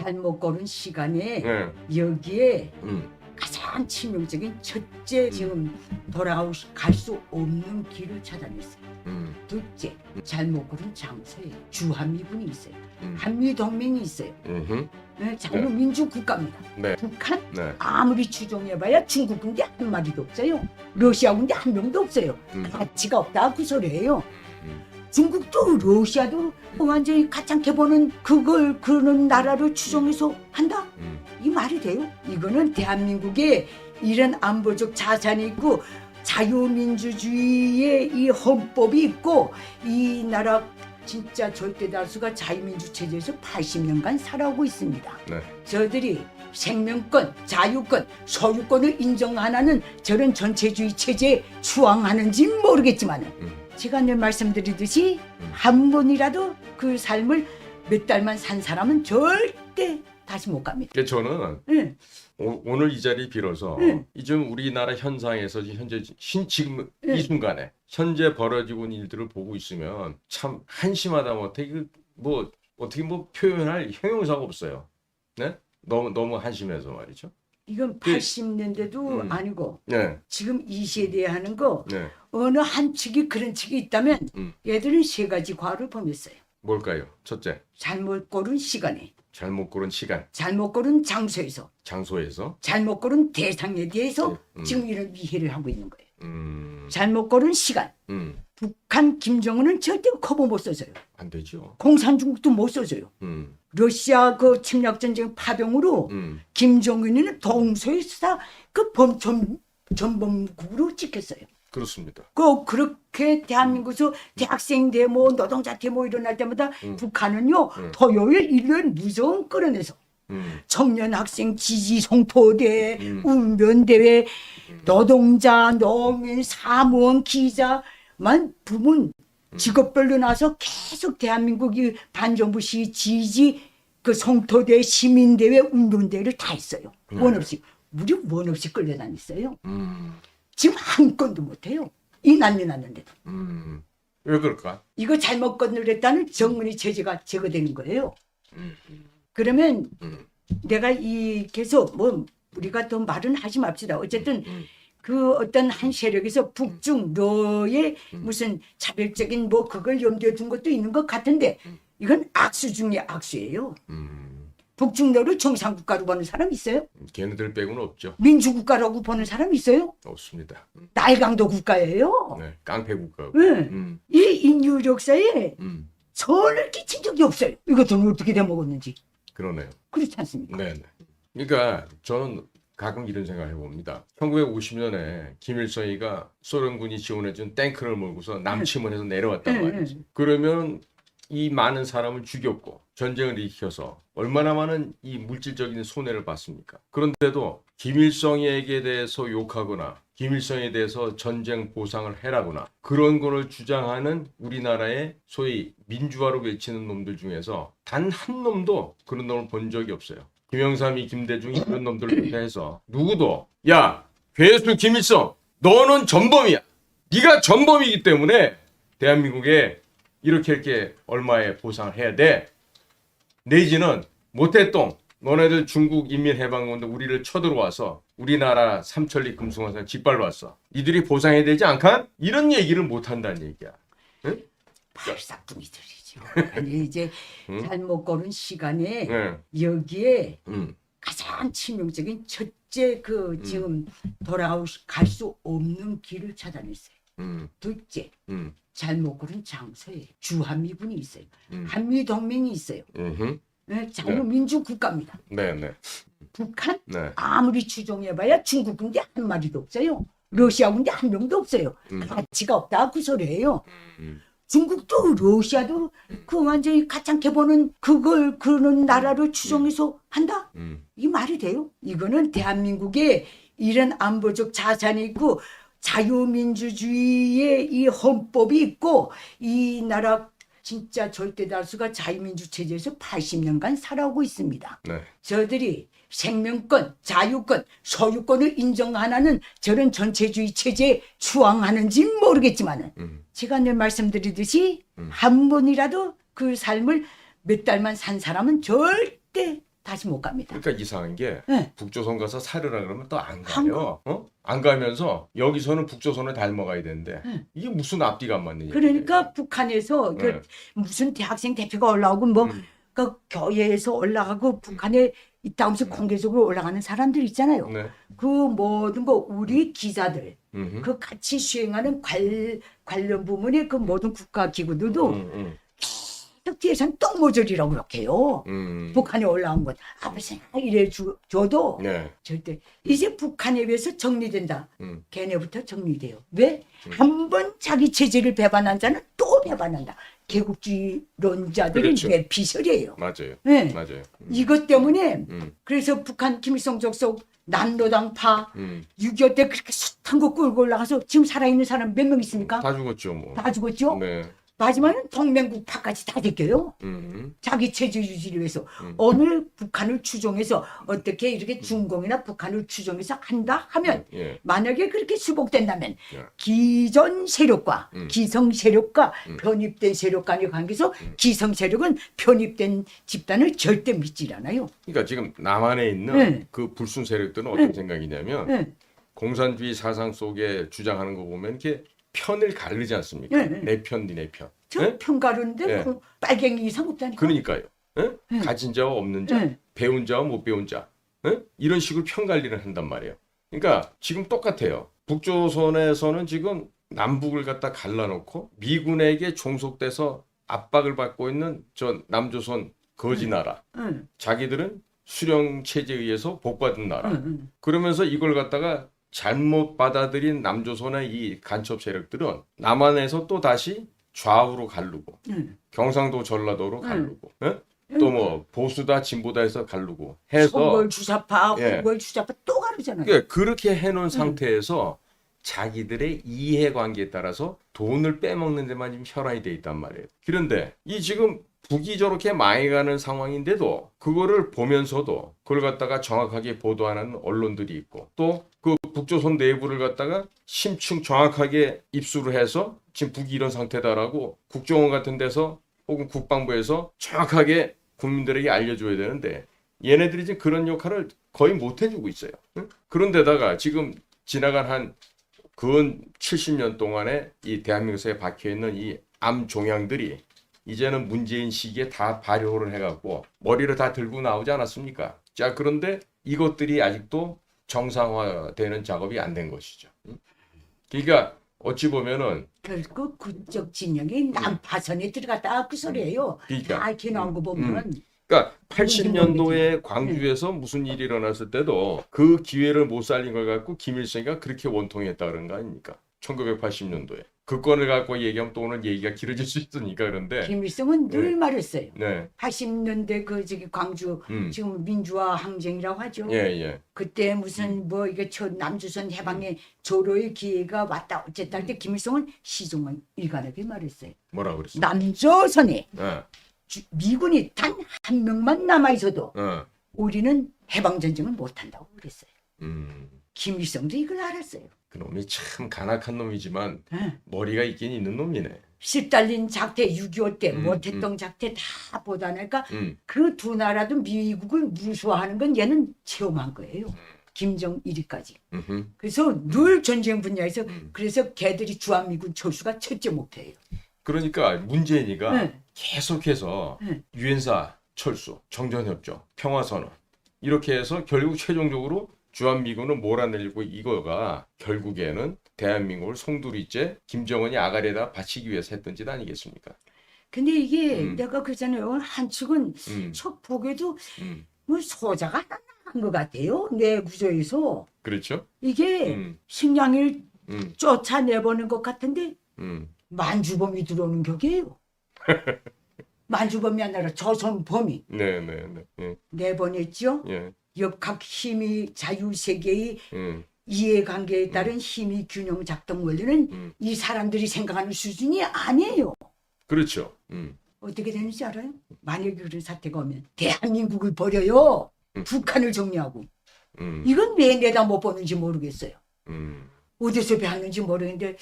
잘못 고른 시간에 네. 여기에 가장 치명적인 첫째 지금 돌아갈 수 없는 길을 찾아냈어요. 둘째, 잘못 고른 장소에 주한미군이 있어요. 한미동맹이 있어요. 네, 자유민주국가입니다. 네. 북한 네. 아무리 추종해봐야 중국 군대 한 마리도 없어요. 러시아 군대 한 명도 없어요. 가치가 없다 그 소리예요. 중국도 러시아도 완전히 가짱게 보는 그걸 그런 나라를 추종해서 한다? 이 말이 돼요? 이거는 대한민국에 이런 안보적 자산이 있고 자유민주주의의 이 헌법이 있고 이 나라 진짜 절대 다수가 자유민주 체제에서 80년간 살아오고 있습니다. 네. 저들이 생명권, 자유권, 소유권을 인정 안 하는 저런 전체주의 체제에 추앙하는지 모르겠지만 제가 늘 말씀드리듯이 한 번이라도 그 삶을 몇 달만 산 사람은 절대 다시 못 갑니다. 저는 네. 오늘 이 자리 빌어서 좀 우리나라 현상에서 현재 지금 네. 이 순간에 현재 벌어지고 있는 일들을 보고 있으면 참 한심하다 못해 어떻게 표현할 형용사가 없어요. 네? 너무 한심해서 말이죠. 이건 80년대도 아니고 네. 지금 이 세대에 하는 거 네. 어느 한 측이 그런 측이 있다면 얘들은 세 가지 과를 범했어요. 뭘까요? 첫째, 잘못 고른 시간에, 잘못 고른 시간, 잘못 고른 장소에서, 장소에서 잘못 고른 대상에 대해서 지금 이런 위해를 하고 있는 거예요. 잘못 고른 시간. 북한 김정은은 절대 커버 못 써줘요. 안 되죠. 공산중국도 못 써줘요. 러시아 그 침략전쟁 파병으로 김정은이는 동서에서 그 전범국으로 찍혔어요. 그렇습니다. 그렇게 대한민국에서 대학생 데모, 노동자 데모 일어날 때마다 북한은요 토요일, 일요일 무서운 끌어내서 청년 학생 지지 송포대, 운변대회, 노동자, 농민, 사무원, 기자만 부문 직업별로 나서 계속 대한민국이 반정부 시 지지 그 송토대, 시민대회, 운동대회를 다 했어요. 원 없이. 무려 원 없이 끌려다녔어요. 지금 한 건도 못해요. 이 난리 났는데도. 왜 그럴까? 이거 잘못 건드렸다는 정문이 체제가 제거되는 거예요. 그러면 내가 계속 우리가 더 말은 하지 맙시다. 어쨌든 그 어떤 한 세력에서 북중 너의 무슨 차별적인 그걸 염두에 둔 것도 있는 것 같은데 이건 악수 중에 악수예요. 북중로를 정상국가로 보는 사람 있어요? 걔네들 빼고는 없죠. 민주국가라고 보는 사람 있어요? 없습니다. 날강도 국가예요. 네, 깡패 국가고. 네. 이 인류 역사에 전을 끼친 적이 없어요. 이것들은 어떻게 돼 먹었는지. 그러네요. 그렇지 않습니까? 네. 그러니까 저는 가끔 이런 생각을 해봅니다. 1950년에 김일성이가 소련군이 지원해준 탱크를 몰고서 남침원에서 내려왔단 말이지. 그러면 이 많은 사람을 죽였고 전쟁을 일으켜서 얼마나 많은 이 물질적인 손해를 봤습니까? 그런데도 김일성에게 대해서 욕하거나 김일성에 대해서 전쟁 보상을 해라거나 그런 거를 주장하는 우리나라의 소위 민주화로 외치는 놈들 중에서 단 한 놈도 그런 놈을 본 적이 없어요. 김영삼이, 김대중이 그런 놈들을 해서 누구도 야 괴수 김일성 너는 전범이야. 네가 전범이기 때문에 대한민국에 이렇게 얼마의 보상을 해야 돼. 내지는 모태똥 너네들 중국 인민해방군도 우리를 쳐들어와서 우리나라 삼천리 금수강산 짓밟아왔어. 니들이 보상해야 되지 않간? 이런 얘기를 못한다는 얘기야. 응? 발사꾼이들이죠. 아니 이제 잘못 고른 시간에 여기에 가장 치명적인 첫째 지금 돌아갈 수 없는 길을 찾아냈어요. 둘째, 잘못 고른 장소에 주한미군이 있어요. 한미동맹이 있어요. 네, 자유민주국가입니다. 네. 북한 아무리 추종해봐야 중국 군대 한 마리도 없어요. 러시아 군대 한 명도 없어요. 가치가 없다 그 소리예요. 중국도 러시아도 그 완전히 가짱게 보는 그걸 그런 나라를 추종해서 한다? 이 말이 돼요? 이거는 대한민국에 이런 안보적 자산이 있고 자유민주주의의 이 헌법이 있고 이 나라 진짜 절대 다수가 자유민주 체제에서 80년간 살아오고 있습니다. 네. 저들이 생명권, 자유권, 소유권을 인정 안 하는 저런 전체주의 체제에 추앙하는지 모르겠지만 제가 늘 말씀드리듯이 한 번이라도 그 삶을 몇 달만 산 사람은 절대 다시 못 갑니다. 그러니까 이상한 게 네. 북조선 가서 살으라 그러면 또 안 안 가요. 안 가면서 여기서는 북조선을 닮아가야 되는데 네. 이게 무슨 앞뒤가 안 맞는 얘기예요. 그러니까 북한에서 네. 그 무슨 대학생 대표가 올라오고 뭐 그 교회에서 올라가고 북한에 있다 하면서 공개적으로 올라가는 사람들 있잖아요. 네. 그 모든 거 우리 기자들 음흠. 그 같이 수행하는 관련 부문의 그 모든 국가 기구들도 뒤에서는 똥모조리라고 이렇게 해요. 북한에 올라온 것 아버지 이래 줘도 네. 절대 이제 북한에 비해서 정리된다. 걔네부터 정리돼요. 왜? 한 번 자기 체제를 배반한 자는 또 배반한다. 개국주의론자들이 그렇죠. 뇌피설이에요. 맞아요. 네. 맞아요. 이것 때문에 그래서 북한 김일성 족속 난로당파 6.25 때 그렇게 숱한 거 끌고 올라가서 지금 살아있는 사람 몇 명 있습니까? 다 죽었죠, 뭐. 다 죽었죠? 네. 마지막은 동맹국파까지 다 제껴요. 자기 체제 유지를 위해서. 오늘 북한을 추종해서 어떻게 이렇게 중공이나 북한을 추종해서 한다 하면 예. 만약에 그렇게 수복된다면 예. 기존 세력과 기성 세력과 편입된 세력 간의 관계에서 기성 세력은 편입된 집단을 절대 믿질 않아요. 그러니까 지금 남한에 있는 네. 그 불순 세력들은 어떤 생각이냐면 네. 공산주의 사상 속에 주장하는 거 보면 이렇게 편을 가르지 않습니까? 네. 내 편, 네 편. 저 네? 평가르는데 네. 그 빨갱이 이상 없다니까. 그러니까요. 예? 가진 자와 없는 자, 네. 배운 자와 못 배운 자, 예? 이런 식으로 편관리를 한단 말이에요. 그러니까 지금 똑같아요. 북조선에서는 지금 남북을 갖다 갈라놓고 미군에게 종속돼서 압박을 받고 있는 저 남조선 거지 나라. 응. 자기들은 수령 체제에 의해서 복받은 나라. 응. 그러면서 이걸 갖다가 잘못 받아들인 남조선의 이 간첩 세력들은 남한에서 또 다시 좌우로 갈르고 응. 경상도 전라도로 갈르고 또 뭐 보수다 진보다 해서 갈르고 해서 몽골 주사파, 예. 몽골 주사파 또 가르잖아요. 그러니까 그렇게 해놓은 상태에서 자기들의 이해관계에 따라서 돈을 빼먹는 데만 지금 혈안이 돼 있단 말이에요. 그런데 이 지금 북이 저렇게 많이 가는 상황인데도 그거를 보면서도 그걸 갖다가 정확하게 보도하는 언론들이 있고 또 그 북조선 내부를 갖다가 심층 정확하게 입수를 해서 지금 북이 이런 상태다라고 국정원 같은 데서 혹은 국방부에서 정확하게 국민들에게 알려줘야 되는데 얘네들이 지금 그런 역할을 거의 못 해주고 있어요. 응? 그런데다가 지금 지나간 한 근 70년 동안에 이 대한민국에 박혀있는 이 암 종양들이 이제는 문재인 시기에 다 발효를 해갖고 머리를 다 들고 나오지 않았습니까? 자, 그런데 이것들이 아직도 정상화되는 작업이 안 된 것이죠. 그러니까 어찌 보면은 결국 그쪽 진영이 남파선에 들어갔다 그 소리예요. 그러니까. 다 이렇게 나온 거 보면 그러니까 80년도에 광주에서 무슨 일이 일어났을 때도 그 기회를 못 살린 걸 갖고 김일성이가 그렇게 원통했다 그런 거 아닙니까? 1980년도에. 그 건을 갖고 얘기하면 또 오늘 얘기가 길어질 수 있으니까 그런데 김일성은 늘 네. 말했어요. 네. 80년대 그 저기 광주 지금 민주화 항쟁이라고 하죠. 예, 예. 그때 무슨 뭐 이게 남조선 해방의 조로의 기회가 왔다 어쨌다 할 때 김일성은 시종은 일관하게 말했어요. 뭐라 그랬어? 남조선에 예. 미군이 단 한 명만 남아 있어도 예. 우리는 해방 전쟁을 못 한다고 그랬어요. 음. 김일성도 이걸 알았어요. 그놈이 참 간악한 놈이지만 예. 머리가 있긴 있는 놈이네. 스탈린 작태 6.25 때 모택동 작태 다 보다니까 그 두 나라도 미국을 무수화하는 건 얘는 체험한 거예요. 김정일이까지. 그래서 늘 전쟁 분야에서 그래서 걔들이 주한미군 철수가 첫째 목표예요. 그러니까 문재인이가 네. 계속해서 네. 유엔사 철수, 정전협정, 평화선언 이렇게 해서 결국 최종적으로 주한미군을 몰아내리고 이거가 결국에는 대한민국을 송두리째 김정은이 아가리에다 바치기 위해서 했던 짓 아니겠습니까? 근데 이게 내가 그러잖아요. 한측은 첫 보기에도 뭐 소자가 한 것 같아요. 내 구조에서. 그렇죠? 이게 식량을 음. 쫓아내보는 것 같은데 만주범이 들어오는 격이에요. 만주범이 아니라 조선범이 네, 네, 네. 예. 내보냈죠. 예. 각 힘이 자유세계의 음. 이해관계에 따른 힘의 균형 작동 원리는 이 사람들이 생각하는 수준이 아니에요. 그렇죠. 어떻게 되는지 알아요? 만약에 그런 사태가 오면 대한민국을 버려요. 북한을 정리하고. 이건 왜 내다 못 보는지 모르겠어요. 어디서 배웠는지 모르겠는데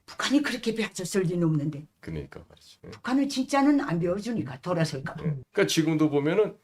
북한이 그렇게 배웠을 리는 없는데 그러니까 말이죠. 예. 북한은 진짜는 안 배워주니까 돌아설까 봐. 그러니까 지금도 보면은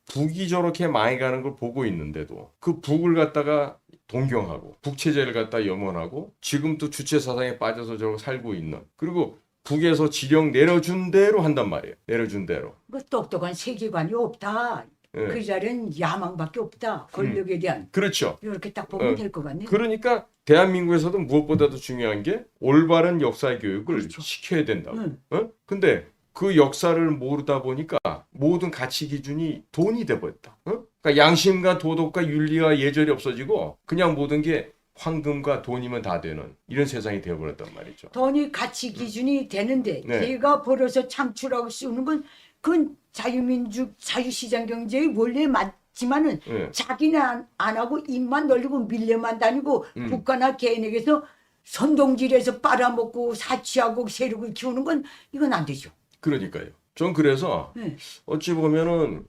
북이 저렇게 많이 가는 걸 보고 있는데도 그 북을 갖다가 동경하고 북체제를 갖다 염원하고 지금 또 주체 사상에 빠져서 저러고 살고 있는, 그리고 북에서 지령 내려준 대로 한단 말이에요. 내려준 대로. 그 똑똑한 세계관이 없다. 예. 그 자리는 야망밖에 없다. 권력에 대한. 그렇죠. 이렇게 딱 보면 어, 될 것 같네. 그러니까 대한민국에서도 무엇보다도 중요한 게 올바른 역사 교육을 그렇죠. 시켜야 된다고. 응. 근데 그 역사를 모르다 보니까 모든 가치 기준이 돈이 돼버렸다. 그러니까 양심과 도덕과 윤리와 예절이 없어지고 그냥 모든 게 황금과 돈이면 다 되는 이런 세상이 되어버렸단 말이죠. 돈이 가치 기준이 되는데 네. 걔가 벌어서 창출하고 씌우는 건 그건 자유민주 자유시장 경제의 원래 맞지만은 네. 자기는 안 하고 입만 놀리고 밀려만 다니고 국가나 개인에게서 선동질해서 빨아먹고 사치하고 세력을 키우는 건 이건 안 되죠. 그러니까요. 전 그래서 네. 어찌 보면은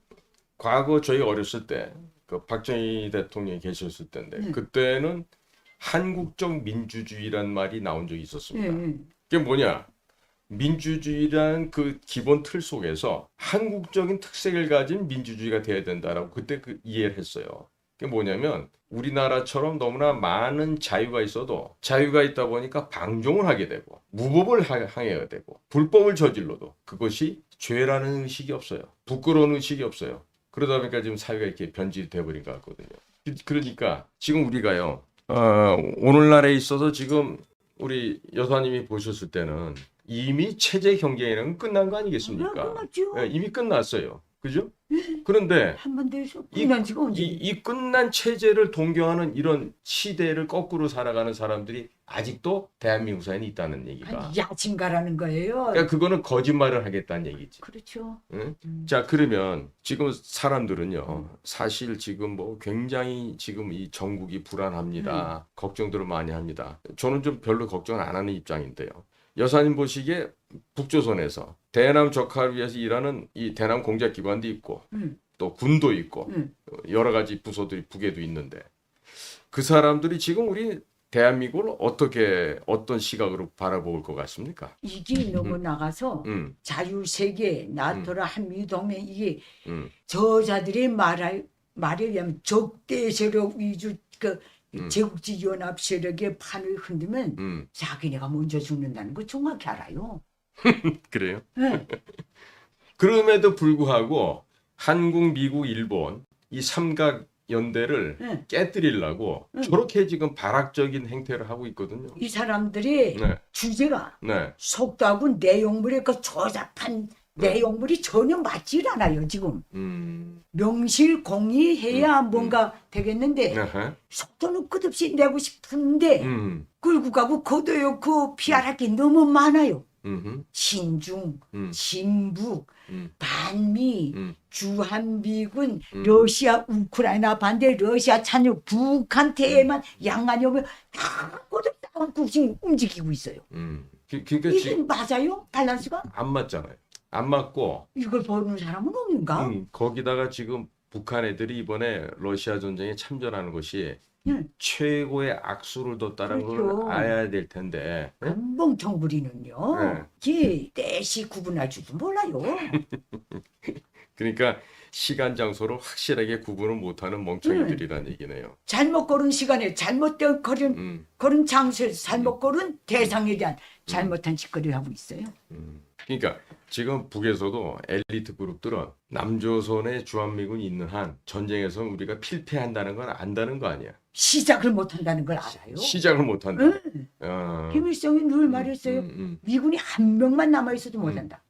과거 저희 어렸을 때 그 박정희 대통령이 계셨을 때인데 네. 그때는 한국적 민주주의란 말이 나온 적이 있었습니다. 예, 예. 그게 뭐냐? 민주주의라는 그 기본 틀 속에서 한국적인 특색을 가진 민주주의가 돼야 된다라고 그때 그 이해를 했어요. 그게 뭐냐면 우리나라처럼 너무나 많은 자유가 있어도 자유가 있다 보니까 방종을 하게 되고 무법을 행해야 되고 불법을 저질러도 그것이 죄라는 의식이 없어요. 부끄러운 의식이 없어요. 그러다 보니까 지금 사회가 이렇게 변질돼 버린 것 같거든요. 그러니까 지금 우리가요. 오늘날에 있어서 지금 우리 여사님이 보셨을 때는 이미 체제 경쟁이라는 건 끝난 거 아니겠습니까? 끝났죠. 예, 이미 끝났어요. 그죠? 그런데 한 번 돼서 끝난 지가 언제? 이 끝난 체제를 동경하는 이런 시대를 거꾸로 살아가는 사람들이 아직도 대한민국 사회에 있다는 얘기가. 야친가라는 거예요. 그러니까 그거는 거짓말을 하겠다는 얘기지. 그렇죠. 응? 자, 그러면 지금 사람들은요, 사실 지금 뭐 굉장히 지금 이 전국이 불안합니다. 걱정들을 많이 합니다. 저는 좀 별로 걱정을 안 하는 입장인데요. 여사님 보시기에 북조선에서 대남 적화를 위해서 일하는 이 대남 공작기관도 있고 또 군도 있고 여러 가지 부서들이 북에도 있는데 그 사람들이 지금 우리 대한민국을 어떤 시각으로 바라볼 것 같습니까? 이게 너무 나가서 자유세계, 나토라 한미동맹 이게 저자들의 말에 의하면 적대 세력 위주 그 제국지 연합 세력의 판을 흔들면 자기네가 먼저 죽는다는 거 정확히 알아요. 그래요? 네. 그럼에도 불구하고 한국, 미국, 일본 이 삼각 연대를 네. 깨뜨리려고 저렇게 지금 발악적인 행태를 하고 있거든요. 이 사람들의 네. 주제가 네. 속도하고 내용물의 그 조잡한 내용물이 전혀 맞질 않아요. 지금 명실공히해야 뭔가 되겠는데 아하. 속도는 끝없이 내고 싶은데 음. 끌고 가고 거둬놓고 피할 게 너무 많아요. 음흠. 친중, 음. 진북, 음. 반미, 음. 주한미군, 러시아, 우크라이나 반대, 러시아 찬유, 북한테만 양안이 오면 다 꼬들꼬들 지금 움직이고 있어요. 그러니까 이게 지금 맞아요? 밸런스가? 안 맞잖아요. 안 맞고 이걸 보는 사람은 없는가? 거기다가 지금 북한 애들이 이번에 러시아 전쟁에 참전하는 것이 응. 최고의 악수를 뒀다는 그렇죠. 걸 알아야 될 텐데. 네? 금봉텅구리는요. 네. 지 떼시 구분할 줄도 몰라요. 그러니까 시간 장소를 확실하게 구분을 못하는 멍청이들이란 얘기네요. 잘못 고른 시간에 잘못된 고른 장소에서 잘못 고른 대상에 대한 잘못한 짓거리를 하고 있어요. 그러니까 지금 북에서도 엘리트 그룹들은 남조선의 주한미군이 있는 한 전쟁에서 우리가 필패한다는 건 안다는 거 아니야. 시작을 못한다는 걸 알아요. 시작을 못한다. 김일성이 늘 말했어요. 미군이 한 명만 남아있어도 못한다.